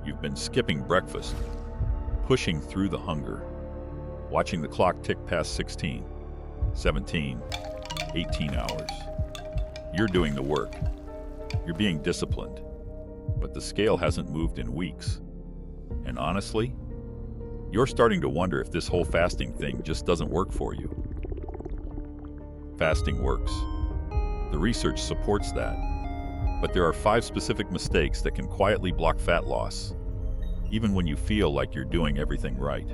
You've been skipping breakfast, pushing through the hunger, watching the clock tick past 16, 17, 18 hours. You're doing the work. You're being disciplined, but the scale hasn't moved in weeks. And honestly, you're starting to wonder if this whole fasting thing just doesn't work for you. Fasting works. The research supports that. But there are 5 specific mistakes that can quietly block fat loss, even when you feel like you're doing everything right.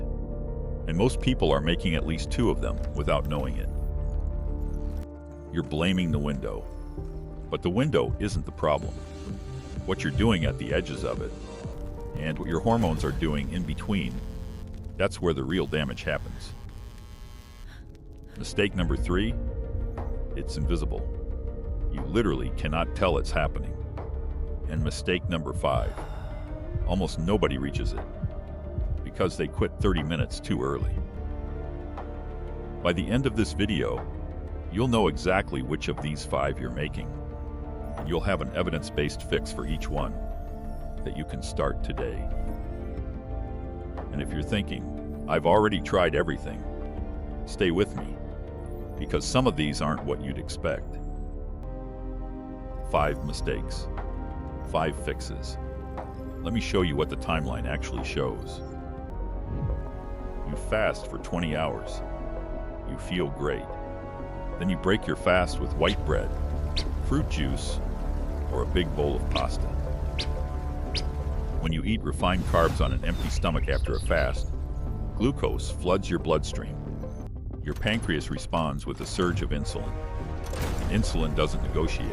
And most people are making at least 2 of them without knowing it. You're blaming the window. But the window isn't the problem. What you're doing at the edges of it, and what your hormones are doing in between, that's where the real damage happens. Mistake number 3, it's invisible. You literally cannot tell it's happening. And mistake number 5, almost nobody reaches it because they quit 30 minutes too early. By the end of this video, you'll know exactly which of these 5 you're making. And you'll have an evidence-based fix for each one that you can start today. And if you're thinking, I've already tried everything, stay with me, because some of these aren't what you'd expect. 5 mistakes, 5 fixes. Let me show you what the timeline actually shows. You fast for 20 hours. You feel great. Then you break your fast with white bread, fruit juice, or a big bowl of pasta. When you eat refined carbs on an empty stomach after a fast, glucose floods your bloodstream. Your pancreas responds with a surge of insulin. Insulin doesn't negotiate.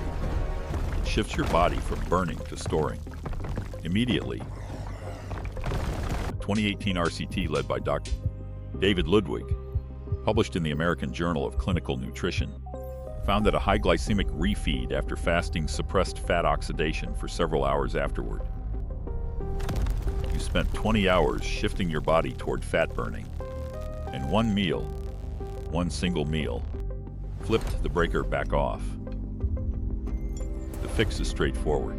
It shifts your body from burning to storing. Immediately, a 2018 RCT led by Dr. David Ludwig, published in the American Journal of Clinical Nutrition, found that a high glycemic refeed after fasting suppressed fat oxidation for several hours afterward. You spent 20 hours shifting your body toward fat burning, and one single meal, flipped the breaker back off. The fix is straightforward.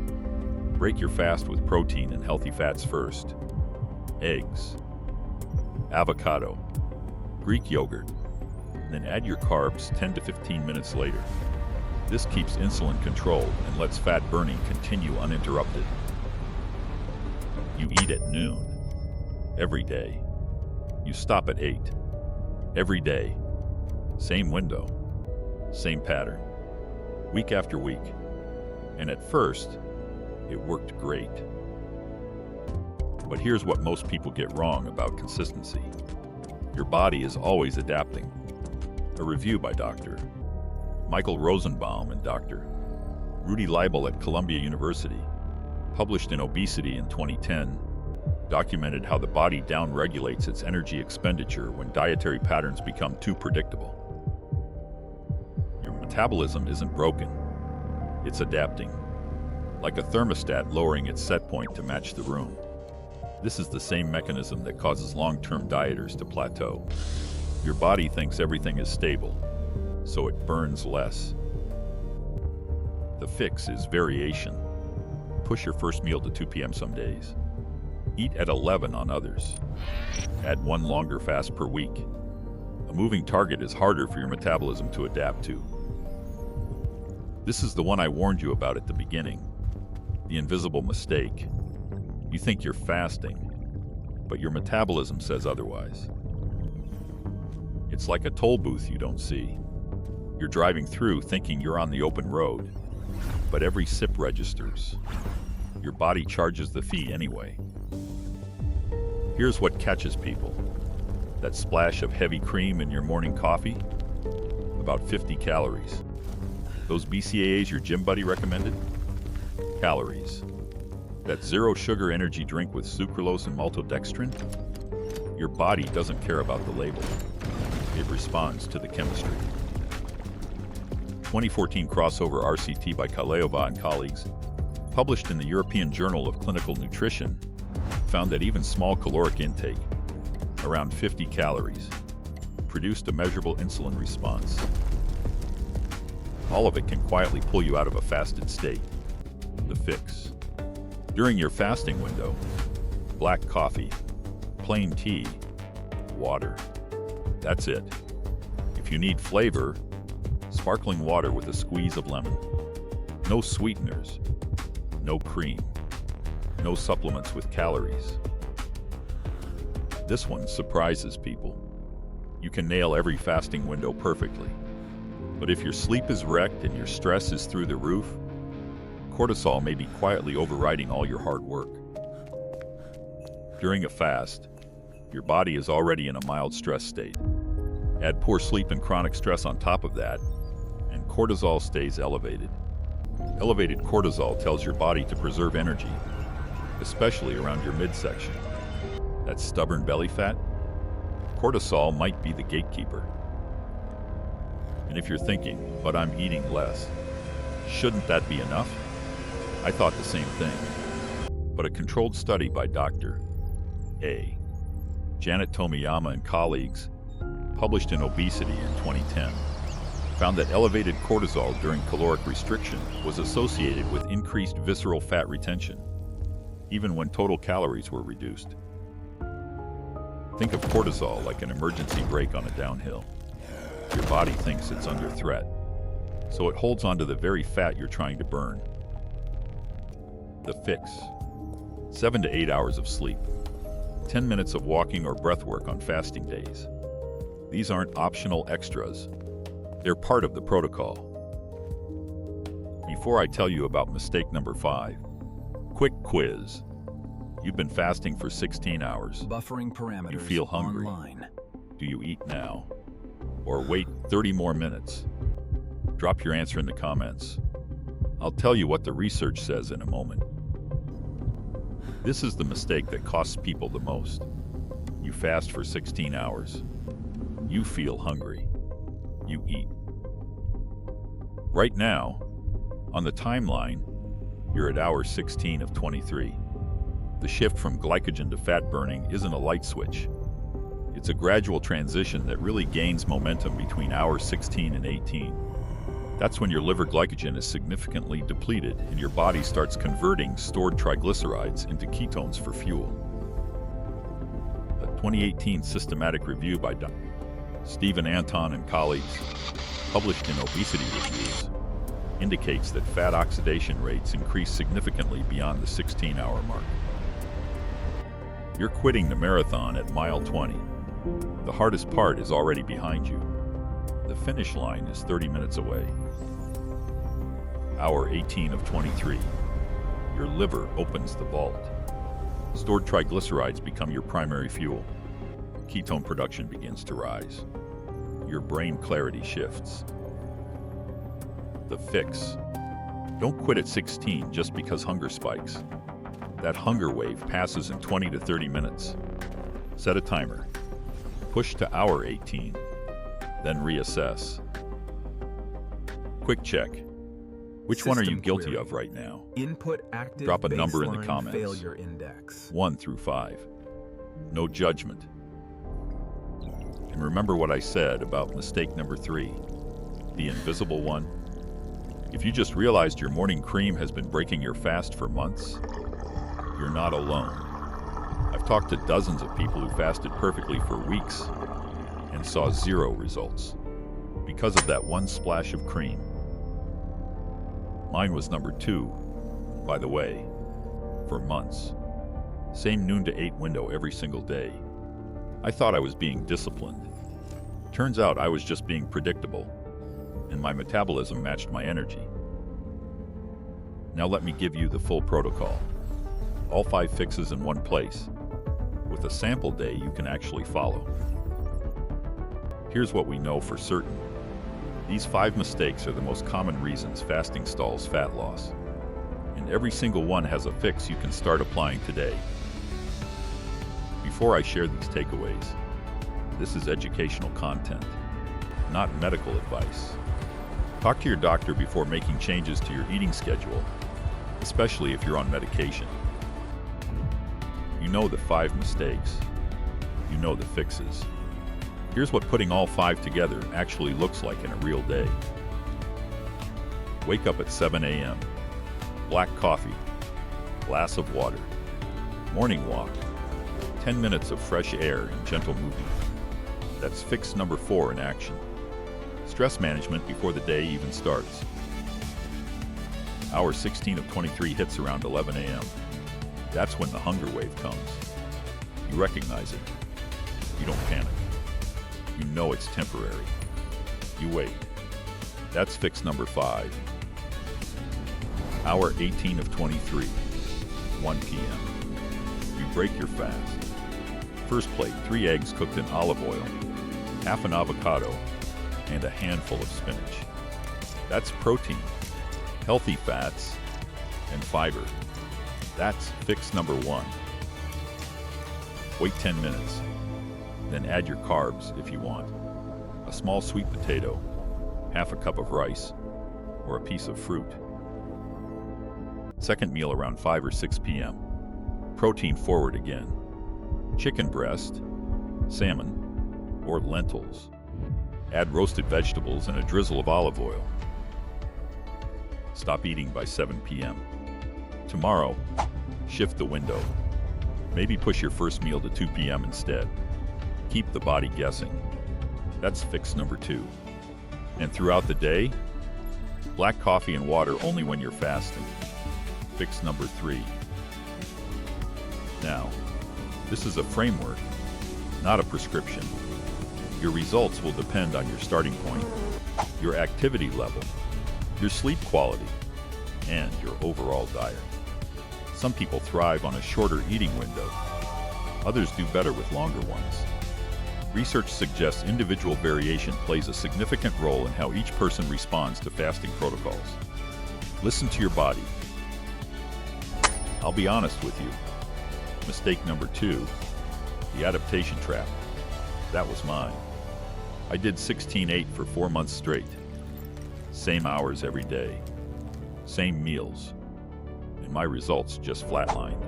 Break your fast with protein and healthy fats first. Eggs, avocado, Greek yogurt, and then add your carbs 10 to 15 minutes later. This keeps insulin controlled and lets fat burning continue uninterrupted. You eat at noon, every day. You stop at 8, every day. Same window, same pattern, week after week. And at first, it worked great. But here's what most people get wrong about consistency. Your body is always adapting. A review by Dr. Michael Rosenbaum and Dr. Rudy Leibel at Columbia University, published in Obesity in 2010, documented how the body downregulates its energy expenditure when dietary patterns become too predictable. Your metabolism isn't broken. It's adapting, like a thermostat lowering its set point to match the room. This is the same mechanism that causes long-term dieters to plateau. Your body thinks everything is stable, so it burns less. The fix is variation. Push your first meal to 2 p.m. some days. Eat at 11 on others. Add 1 longer fast per week. A moving target is harder for your metabolism to adapt to. This is the one I warned you about at the beginning. The invisible mistake. You think you're fasting, but your metabolism says otherwise. It's like a toll booth you don't see. You're driving through thinking you're on the open road, but every sip registers. Your body charges the fee anyway. Here's what catches people. That splash of heavy cream in your morning coffee? About 50 calories. Those BCAAs your gym buddy recommended? Calories. That zero sugar energy drink with sucralose and maltodextrin? Your body doesn't care about the label. It responds to the chemistry. 2014 crossover RCT by Kaleova and colleagues, published in the European Journal of Clinical Nutrition, found that even small caloric intake, around 50 calories, produced a measurable insulin response. All of it can quietly pull you out of a fasted state. The fix. During your fasting window, Black coffee, plain tea, water. That's it. If you need flavor, sparkling water with a squeeze of lemon. No sweeteners, no cream, no supplements with calories. This one surprises people. You can nail every fasting window perfectly. But if your sleep is wrecked and your stress is through the roof, cortisol may be quietly overriding all your hard work. During a fast, your body is already in a mild stress state. Add poor sleep and chronic stress on top of that, and cortisol stays elevated. Elevated cortisol tells your body to preserve energy, especially around your midsection. That stubborn belly fat? Cortisol might be the gatekeeper. And if you're thinking, but I'm eating less, shouldn't that be enough? I thought the same thing. But a controlled study by Dr. A. Janet Tomiyama and colleagues, published in Obesity in 2010, found that elevated cortisol during caloric restriction was associated with increased visceral fat retention, even when total calories were reduced. Think of cortisol like an emergency brake on a downhill. Your body thinks it's under threat, so it holds onto the very fat you're trying to burn. The fix: 7 to 8 hours of sleep, 10 minutes of walking or breath work on fasting days. These aren't optional extras. They're part of the protocol. Before I tell you about mistake number 5, quick quiz. You've been fasting for 16 hours. Buffering parameters. You feel hungry. Online. Do you eat now? Or wait 30 more minutes? Drop your answer in the comments. I'll tell you what the research says in a moment. This is the mistake that costs people the most. You fast for 16 hours. You feel hungry. You eat. Right now, on the timeline, you're at hour 16 of 23. The shift from glycogen to fat burning isn't a light switch. It's a gradual transition that really gains momentum between hours 16 and 18. That's when your liver glycogen is significantly depleted and your body starts converting stored triglycerides into ketones for fuel. A 2018 systematic review by Dr. Stephen Anton and colleagues, published in Obesity Reviews, indicates that fat oxidation rates increase significantly beyond the 16-hour mark. You're quitting the marathon at mile 20. The hardest part is already behind you. The finish line is 30 minutes away. Hour 18 of 23. Your liver opens the vault. Stored triglycerides become your primary fuel. Ketone production begins to rise. Your brain clarity shifts. The fix: don't quit at 16 just because hunger spikes. That hunger wave passes in 20 to 30 minutes. Set a timer. Push to hour 18, then reassess. Quick check. Which one are you guilty of right now? Input active. Drop a number in the baseline comments. Failure index. 1 through 5. No judgment. And remember what I said about mistake number 3, the invisible one? If you just realized your morning cream has been breaking your fast for months, you're not alone. I've talked to dozens of people who fasted perfectly for weeks and saw 0 results because of that one splash of cream. Mine was number 2, by the way, for months. Same noon to 8 window every single day. I thought I was being disciplined. Turns out I was just being predictable, and my metabolism matched my energy. Now let me give you the full protocol. All 5 fixes in one place, with a sample day you can actually follow. Here's what we know for certain. These 5 mistakes are the most common reasons fasting stalls fat loss, and every single one has a fix you can start applying today. Before I share these takeaways, this is educational content, not medical advice. Talk to your doctor before making changes to your eating schedule, especially if you're on medication. You know the 5 mistakes. You know the fixes. Here's what putting all 5 together actually looks like in a real day. Wake up at 7 a.m. Black coffee. Glass of water. Morning walk. 10 minutes of fresh air and gentle movement. That's fix number 4 in action. Stress management before the day even starts. Hour 16 of 23 hits around 11 a.m. That's when the hunger wave comes. You recognize it. You don't panic. You know it's temporary. You wait. That's fix number 5. Hour 18 of 23, 1 p.m. You break your fast. First plate, 3 eggs cooked in olive oil, half an avocado, and a handful of spinach. That's protein, healthy fats, and fiber. That's fix number 1. Wait 10 minutes, then add your carbs if you want. A small sweet potato, half a cup of rice, or a piece of fruit. Second meal around 5 or 6 p.m. Protein forward again. Chicken breast, salmon, or lentils. Add roasted vegetables and a drizzle of olive oil. Stop eating by 7 p.m. Tomorrow, shift the window. Maybe push your first meal to 2 p.m. instead. Keep the body guessing. That's fix number 2. And throughout the day, black coffee and water only when you're fasting. Fix number 3. Now, this is a framework, not a prescription. Your results will depend on your starting point, your activity level, your sleep quality, and your overall diet. Some people thrive on a shorter eating window. Others do better with longer ones. Research suggests individual variation plays a significant role in how each person responds to fasting protocols. Listen to your body. I'll be honest with you. Mistake number 2, the adaptation trap. That was mine. I did 16-8 for 4 months straight. Same hours every day. Same meals. And my results just flatlined.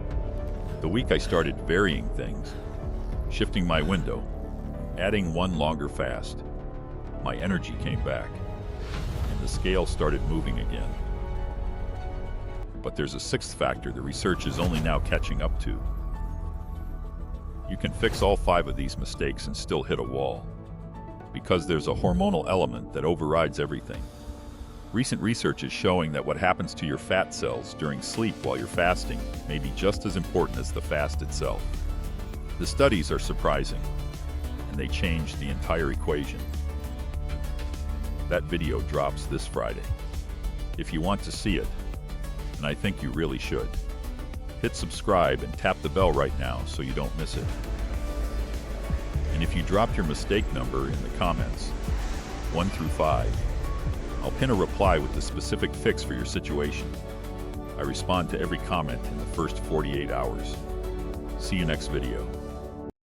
The week I started varying things, shifting my window, adding 1 longer fast, my energy came back, and the scale started moving again. But there's a 6th factor the research is only now catching up to. You can fix all 5 of these mistakes and still hit a wall, because there's a hormonal element that overrides everything. Recent research is showing that what happens to your fat cells during sleep while you're fasting may be just as important as the fast itself. The studies are surprising, and they change the entire equation. That video drops this Friday. If you want to see it, and I think you really should, hit subscribe and tap the bell right now so you don't miss it. And if you dropped your mistake number in the comments, 1 through 5, I'll pin a reply with the specific fix for your situation. I respond to every comment in the first 48 hours. See you next video.